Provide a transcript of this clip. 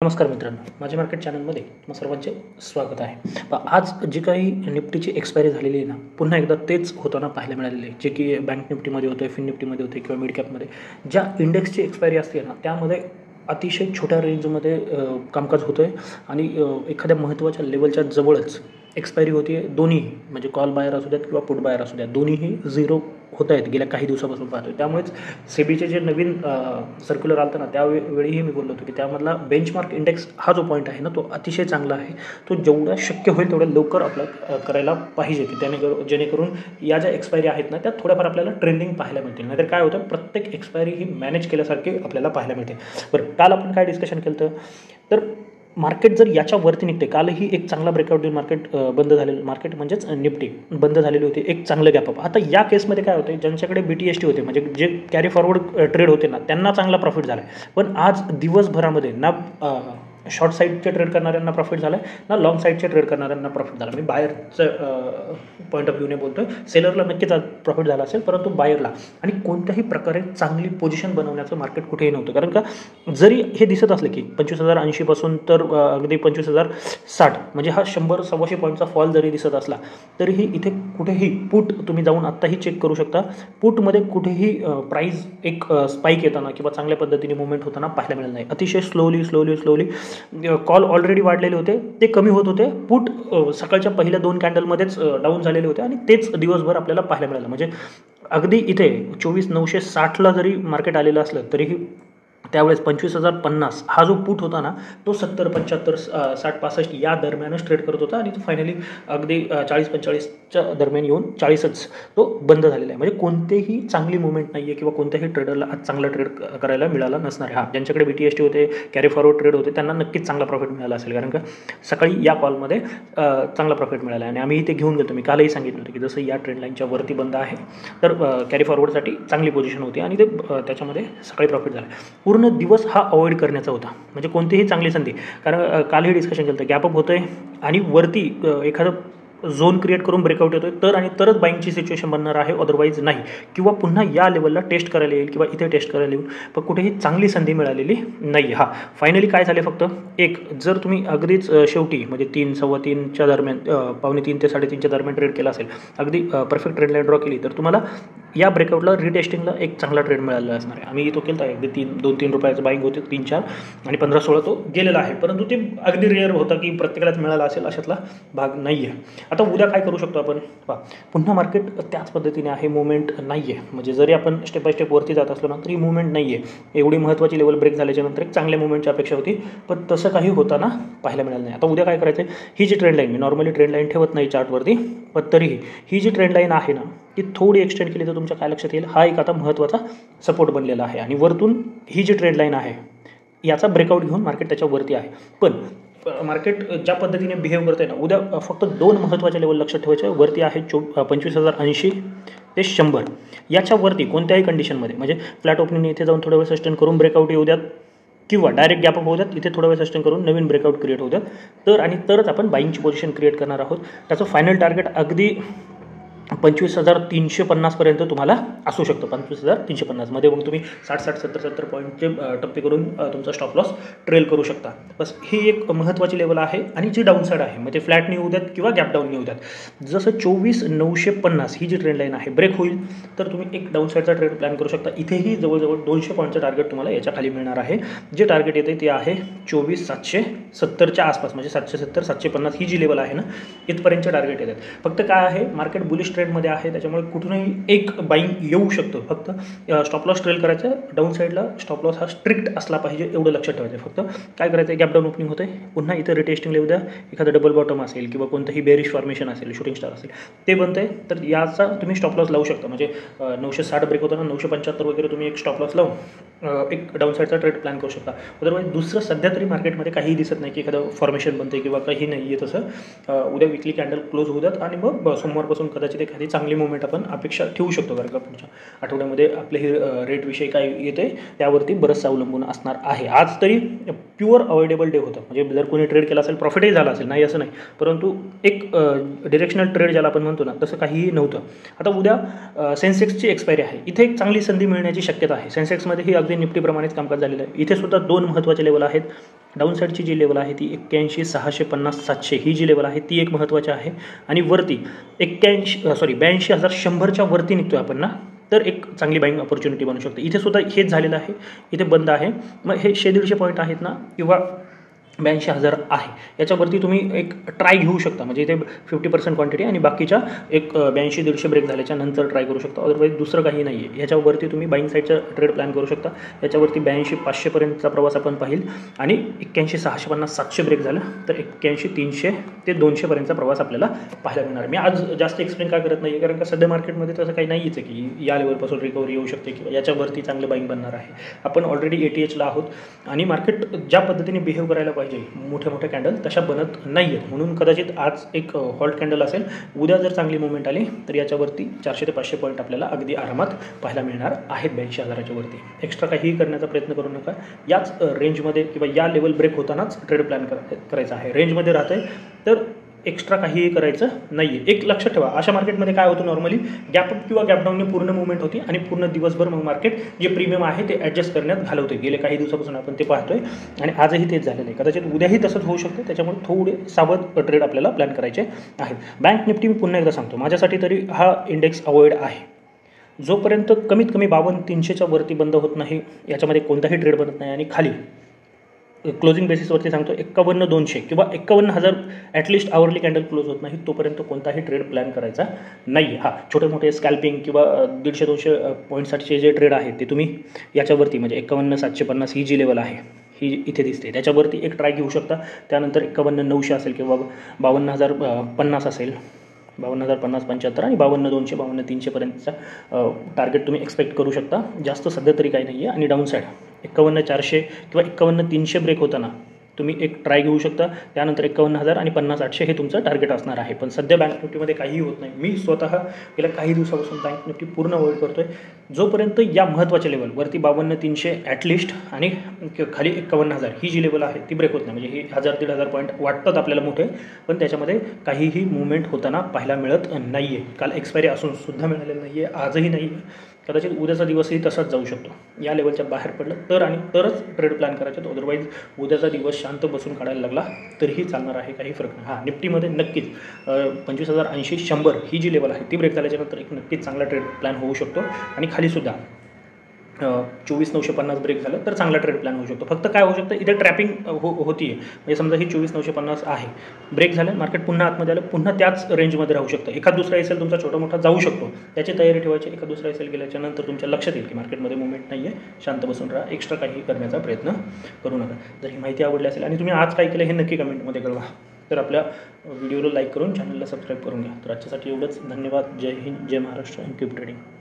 नमस्कार मित्रांनो, माझ्या मार्केट चॅनलमध्ये मग सर्वांचे स्वागत आहे. आज जी काही निफ्टीची एक्सपायरी झालेली आहे ना, पुन्हा एकदा तेच होताना पाहायला मिळालेले आहे, जे की बँक निफ्टीमध्ये होतं, फिन निफ्टीमध्ये होते किंवा मिड कॅपमध्ये. ज्या इंडेक्सची एक्सपायरी असते ना, त्यामध्ये अतिशय छोट्या रेंजमध्ये कामकाज होतं आहे आणि एखाद्या महत्त्वाच्या लेवलच्या जवळच एक्सपायरी होती आहे. दोन्हीही म्हणजे कॉल बायर असू द्यात किंवा पुट बायर असू द्यात, दोन्हीही झिरो होत आहेत गेल्या काही दिवसापासून पाहतोय. त्यामुळेच सेबीचे जे नवीन सर्क्युलर आलं ना, त्यावेळीही मी बोललो होतो की त्यामधला बेंचमार्क इंडेक्स हा जो पॉईंट आहे ना, तो अतिशय चांगला आहे. तो जेवढा शक्य होईल तेवढं लवकर आपलं करायला पाहिजे की जेणेकरून या ज्या एक्सपायरी आहेत ना, त्यात थोड्याफार आपल्याला ट्रेंडिंग पाहायला मिळतील. नाहीतर काय होतं, प्रत्येक एक्सपायरी ही मॅनेज केल्यासारखी आपल्याला पाहायला मिळते. बरं, काल आपण काय डिस्कशन केलं तर मार्केट जर याच्यावरती निघते, कालही एक चांगला ब्रेकआउट देऊन मार्केट बंद झालेलं, मार्केट म्हणजेच निफ्टी बंद झालेली होती, एक चांगलं गॅपअप. आता या केसमध्ये काय होते, ज्यांच्याकडे BTST होते म्हणजे जे कॅरी फॉरवर्ड ट्रेड होते ना, त्यांना चांगला प्रॉफिट झाला आहे. पण आज दिवसभरामध्ये ना शॉर्ट साईडचे ट्रेड करणाऱ्यांना प्रॉफिट झालं आहे, ना लॉंग साईडचे ट्रेड करणाऱ्यांना प्रॉफिट झाला. मी बायरचं पॉईंट ऑफ व्ह्यूने बोलतो आहे. सेलरला नक्कीच प्रॉफिट झाला असेल, परंतु बायरला आणि कोणत्याही प्रकारे चांगली पोझिशन बनवण्याचं मार्केट कुठेही नव्हतं. कारण का, जरी हे दिसत असले की 25,080 पासून तर अगदी 25,060 म्हणजे हा 100-125 पॉईंटचा फॉल जरी दिसत असला, तरीही इथे कुठेही पुट तुम्ही जाऊन आत्ताही चेक करू शकता. पुटमध्ये कुठेही प्राईस एक स्पाईक येताना किंवा चांगल्या पद्धतीने मुवमेंट होताना पाहायला मिळालं नाही. अतिशय स्लोली कॉल ऑलरेडी वाढलेले होते, ते कमी होत होते. पुट सकाळच्या पहिल्या 2 कॅन्डलमध्येच डाऊन झालेले होते आणि तेच दिवसभर आपल्याला पाहायला मिळालं. म्हणजे अगदी इथे 24,960ला जरी मार्केट आलेलं असलं, तरीही त्यावेळेस 25,050 हा जो पुट होता ना, तो 70, 75, 60, 65 या दरम्यानच ट्रेड करत होता आणि तो फायनली अगदी 40-45च्या दरम्यान येऊन 40च तो बंद झालेला आहे. म्हणजे कोणतेही चांगली मुवमेंट नाही आहे किंवा कोणत्याही ट्रेडरला आज चांगला ट्रेड करायला मिळाला नसणार आहे. ज्यांच्याकडे BTST होते, कॅरी फॉरवर्ड ट्रेड होते, त्यांना नक्कीच चांगला प्रॉफिट मिळाला असेल. कारण का सकाळी या कॉलमध्ये चांगला प्रॉफिट मिळाला आणि आम्ही इथे घेऊन गेलो. मी कालही सांगितलं होतं की जसं या ट्रेंड लाईनच्या वरती बंद आहे, तर कॅरी फॉरवर्डसाठी चांगली पोझिशन होती आणि ते त्याच्यामध्ये सकाळी प्रॉफिट झाला. पूर्ण दिवस हा अवॉइड करण्याचा होता, म्हणजे कोणतीही चांगली संधी. कारण कालही डिस्कशन केलं होतं, गॅपअप होतोय आणि वरती एखादं झोन क्रिएट करून ब्रेकआउट येतोय तरच बाईंगची सिच्युएशन बनणार आहे, अदरवाईज नाही. किंवा पुन्हा या लेवलला टेस्ट करायला येईल किंवा इथे टेस्ट करायला येईल, पण कुठेही चांगली संधी मिळालेली नाही. फायनली काय झाले, फक्त एक, जर तुम्ही अगदीच शेवटी म्हणजे 3, 3:15च्या दरम्यान, 2:45 ते 3:30च्या दरम्यान ट्रेड केला असेल, अगदी परफेक्ट ट्रेड लाईन ड्रॉ केली, तर तुम्हाला या ब्रेकआउटला रिटेस्टिंगला एक चांगला ट्रेड मिळालेला असणार आहे. आम्ही तो केला आहे, अगदी 2-3 रुपयाचं बाईंग होते, 3-4 आणि 15-16 तो गेलेला आहे. परंतु ते अगदी रेअर होता की प्रत्येकालाच मिळाला असेल अशातला भाग नाही आहे. आता उद्या काय करू शकतो आपण, पुन्हा मार्केट त्याच पद्धतीने आहे, मुवमेंट नाही आहे. म्हणजे जरी आपण स्टेप बाय स्टेप वरती जात असलो ना, तरी मुवमेंट नाही आहे. एवढी महत्त्वाची लेवल ब्रेक झाल्याच्या नंतर एक चांगल्या मुवमेंटची अपेक्षा होती, पण तसं काही होताना पाहायला मिळालं नाही. आता उद्या काय करायचं आहे, ही जी ट्रेंड लाईन, मी नॉर्मली ट्रेंड लाईन ठेवत नाही चार्टवरती, पण तरीही ही जी ट्रेंड लाईन आहे ना, ती थोडी एक्सटेंड केली तर तुमच्या काय लक्षात येईल, हा एक आता महत्त्वाचा सपोर्ट बनलेला आहे आणि वरतून ही जी ट्रेंड लाईन आहे याचा ब्रेकआउट घेऊन मार्केट त्याच्यावरती आहे. पण मार्केट ज्या पद्धतीने बिहेव करते ना, उद्या फक्त 2 महत्त्वाच्या लेवल लक्षात ठेवायचे. वरती आहे 25,080 ते 100. याच्यावरती कोणत्याही कंडिशनमध्ये म्हणजे फ्लॅट ओपनिंगने इथे जाऊन थोडा वेळ सस्टेन करून ब्रेकआउट येऊ द्यात किंवा डायरेक्ट गॅपअप होऊ द्यात, इथे थोडा वेळ सस्टेन करून नवीन ब्रेकआउट क्रिएट होऊ द्यात, तरच आपण बाईंगची पोझिशन क्रिएट करणार आहोत. त्याचं फायनल टार्गेट अगदी 25,350 पर्यंत तुम्हाला असू शकतो. 25,350 मध्ये मग तुम्ही 60-60, 70-70 पॉईंटचे टप्पे करून तुमचा स्टॉप लॉस ट्रेल करू शकता. बस ही एक महत्त्वाची लेवल आहे आणि जी डाऊन साईड आहे, मग ते फ्लॅट येऊ द्यात किंवा गॅप डाऊन येऊ द्यात. जसं 24,950 ही जी ट्रेंड लाईन आहे ब्रेक होईल, तर तुम्ही एक डाऊन साईडचा ट्रेड प्लॅन करू शकता. इथेही जवळजवळ 200 पॉईंटचं टार्गेट तुम्हाला याच्या खाली मिळणार आहे. जे टार्गेट येते ते आहे 24,770च्या आसपास, म्हणजे 770-750 ही जी लेवल आहे ना, इथपर्यंतचे टार्गेट येतात. फक्त काय आहे, मार्केट बुलिश ट्रेंडमध्ये आहे, त्याच्यामुळे कुठूनही एक बाईंग येऊ शकतो. फक्त स्टॉप लॉस ट्रेल करायचं, डाऊन साईडला स्टॉप लॉस हा स्ट्रिक्ट असला पाहिजे, एवढं लक्षात ठेवायचं. फक्त काय करायचं, गॅप डाऊन ओपनिंग होते, पुन्हा इथं रिटेस्टिंग येऊ द्या, एखादं डबल बॉटम असेल किंवा कोणतंही बेरिश फॉर्मेशन असेल, शूटिंग स्टार असेल, ते बनतंय, तर याचा तुम्ही स्टॉप लॉस लावू शकता. म्हणजे 960 ब्रेक होताना 975 वगैरे तुम्ही एक स्टॉप लॉस लावून एक डाऊन साईडचा ट्रेड प्लॅन करू शकता. अदरवाईज दुसरं सध्या तरी मार्केटमध्ये काहीही दिसत नाही की एखादं फॉर्मेशन बनते किंवा काही नाही आहे तसं. उद्या विकली कॅन्डल क्लोज होऊ द्यात आणि मग सोमवारपासून कदाचित एखादी चांगली मुवमेंट आपण अपेक्षा ठेवू शकतो. कारण का पुढच्या आठवड्यामध्ये आपले हे रेटविषयी काय येते त्यावरती बरंचसं अवलंबून असणार आहे. आज तरी प्युअर अवॉइडेबल डे होतं. म्हणजे जर कोणी ट्रेड केला असेल प्रॉफिटही झाला असेल, नाही असं नाही, परंतु एक डिरेक्शनल ट्रेड ज्याला आपण म्हणतो ना तसं काहीही नव्हतं. आता उद्या सेन्सेक्सची एक्सपायरी आहे. इथे एक चांगली संधी मिळण्याची शक्यता आहे. सेन्सेक्समध्येही अगदी निफ्टीप्रमाणेच कामकाज झालेलं आहे. इथे सुद्धा दोन महत्त्वाचे लेवल आहेत. डाऊन साईडची जी लेवल आहे ती 81,650-700 ही जी लेवल आहे ती एक महत्त्वाची आहे. आणि वरती 82,100च्या वरती निघतोय आपण ना, तर एक चांगली बाईंग ऑपॉर्च्युनिटी बनू शकते. इथे सुद्धा हेच झालेलं आहे. इथे बंद आहे. मग हे 100-150 पॉईंट आहेत ना, किंवा 82,000 आहे, याच्यावरती तुम्ही एक ट्राय घेऊ शकता. म्हणजे इथे 50% क्वांटिटी आणि बाकीच्या एक 82-150 ब्रेक झाल्याच्या नंतर ट्राय करू शकता. अदरवाईज दुसरं काही नाही आहे. याच्यावरती तुम्ही बाईंग साईडचा ट्रेड प्लॅन करू शकता. याच्यावरती 82,500पर्यंतचा प्रवास आपण पाहिल आणि 81,650-700 ब्रेक झालं तर 81,300 ते 200पर्यंतचा प्रवास आपल्याला पाहायला मिळणार. मी आज जास्त एक्सप्लेन का करत नाही आहे, कारण का सध्या मार्केटमध्ये तसं काही नाहीच आहे की या लेवलपासून रिकव्हरी येऊ शकते किंवा याच्यावरती चांगलं बाईंग बनणार आहे. आपण ऑलरेडी ATHला आहोत आणि मार्केट ज्या पद्धतीने बिहेव करायला पाहिजे मोठ्या मोठ्या कॅन्डल तशा बनत नाही आहेत. म्हणून कदाचित आज एक हॉल्ट कॅन्डल असेल. उद्या जर चांगली मुवमेंट आली तर याच्यावरती 400 ते 500 पॉईंट आपल्याला अगदी आरामात पाहायला मिळणार आहेत 82,000च्या वरती. एक्स्ट्रा काहीही करण्याचा प्रयत्न करू नका. याच रेंजमध्ये किंवा या लेवल ब्रेक होतानाच ट्रेड प्लॅन करायचा आहे. रेंजमध्ये राहत आहे तर एक्स्ट्रा काहीही करायचं नाही आहे. एक लक्षात ठेवा, अशा मार्केटमध्ये काय होतं, नॉर्मली गॅप अप किंवा गॅप डाऊनने पूर्ण मुवमेंट होती आणि पूर्ण दिवसभर मग मार्केट जे प्रीमियम आहे ते ॲडजस्ट करण्यात घालवते. गेले काही दिवसापासून आपण ते पाहतोय आणि आजही तेच झालेलं आहे. कदाचित उद्याही तसंच होऊ शकते. त्याच्यामुळे थोडे सावध ट्रेड आपल्याला प्लॅन करायचे आहेत. बँक निफ्टी मी पुन्हा एकदा सांगतो, माझ्यासाठी तरी हा इंडेक्स अवॉइड आहे. जोपर्यंत कमीत कमी 52,300च्या वरती बंद होत नाही, याच्यामध्ये कोणताही ट्रेड बनत नाही आणि खाली क्लोजिंग बेसिसवरती सांगतो 51,200 किंवा 51,000 ॲटलिस्ट आवरली कॅन्डल क्लोज होत नाही, तोपर्यंत कोणताही ट्रेड प्लॅन करायचा नाही. हा, छोटे मोठे स्कॅल्पिंग किंवा 150-200 पॉईंटसाठीचे जे ट्रेड आहेत ते तुम्ही याच्यावरती म्हणजे 51,750 ही जी लेवल आहे ही इथे दिसते त्याच्यावरती एक ट्राय घेऊ शकता. त्यानंतर 51,900 असेल किंवा 52,050 असेल, 52,050-75 आणि 52,200 52,300पर्यंतचा टार्गेट तुम्ही एक्सपेक्ट करू शकता. जास्त सध्या तरी काही नाही आहे. आणि डाऊन साईड 51,400 किंवा 51,300 ब्रेक होताना तुम्ही एक ट्राय घेऊ शकता. त्यानंतर 51,000 आणि 50,800 हे तुमचं टार्गेट असणार आहे. पण सध्या बँक निफ्टीमध्ये काहीही होत नाही. मी स्वतः गेल्या काही दिवसापासून बँक निफ्टी पूर्ण अवॉइड करतो आहे. जोपर्यंत या महत्त्वाच्या लेवल वरती 52,300 ॲटलिस्ट आणि खाली 51,000 ही जी लेवल आहे ती ब्रेक होत नाही. म्हणजे ही 1,000-1,500 पॉईंट वाटतात आपल्याला मोठे, पण त्याच्यामध्ये काहीही मुवमेंट होताना पाहायला मिळत नाही आहे. काल एक्सपायरी असून सुद्धा मिळालेलं नाही आहे, आजही नाही आहे. कदाचित उद्याचा दिवसही तसाच जाऊ शकतो. या लेवलच्या बाहेर पडलं तर आणि तरच ट्रेड प्लॅन करायचे. अदरवाईज उद्याचा दिवस शांत बसून काढायला लागला तरीही चालणार आहे, काही फरक नाही. हां, निफ्टीमध्ये नक्कीच 25,080-100 ही जी लेवल आहे ती ब्रेक झाल्याच्यानंतर एक नक्कीच चांगला ट्रेड प्लॅन होऊ शकतो. आणि खालीसुद्धा 24,950 ब्रेक झालं तर चांगला ट्रेड प्लॅन होऊ शकतो. फक्त काय होऊ शकतं, इथे ट्रॅपिंग होती आहे. म्हणजे समजा ही 24,950 आहे, ब्रेक झालं, मार्केट पुन्हा आतमध्ये आलं, पुन्हा त्याच रेंजमध्ये राहू शकतं. एखाद दुसरा एसेल तुमचा छोटा मोठा जाऊ शकतो, त्याची तयारी ठेवायची. एखाद दुसरा एसेल गेल्याच्या नंतर तुमच्या लक्षात येईल की मार्केटमध्ये मुवमेंट नाही आहे, शांत बसून राहा, एक्स्ट्रा काही करण्याचा प्रयत्न करू नका. जर ही माहिती आवडली असेल आणि तुम्ही आज काय केलं हे नक्की कमेंटमध्ये कळवा. तर आपल्या व्हिडिओला लाईक करून चॅनलला सबस्क्राईब करून घ्या. तर आजच्यासाठी एवढंच. धन्यवाद. जय हिंद, जय महाराष्ट्र. Keep trading.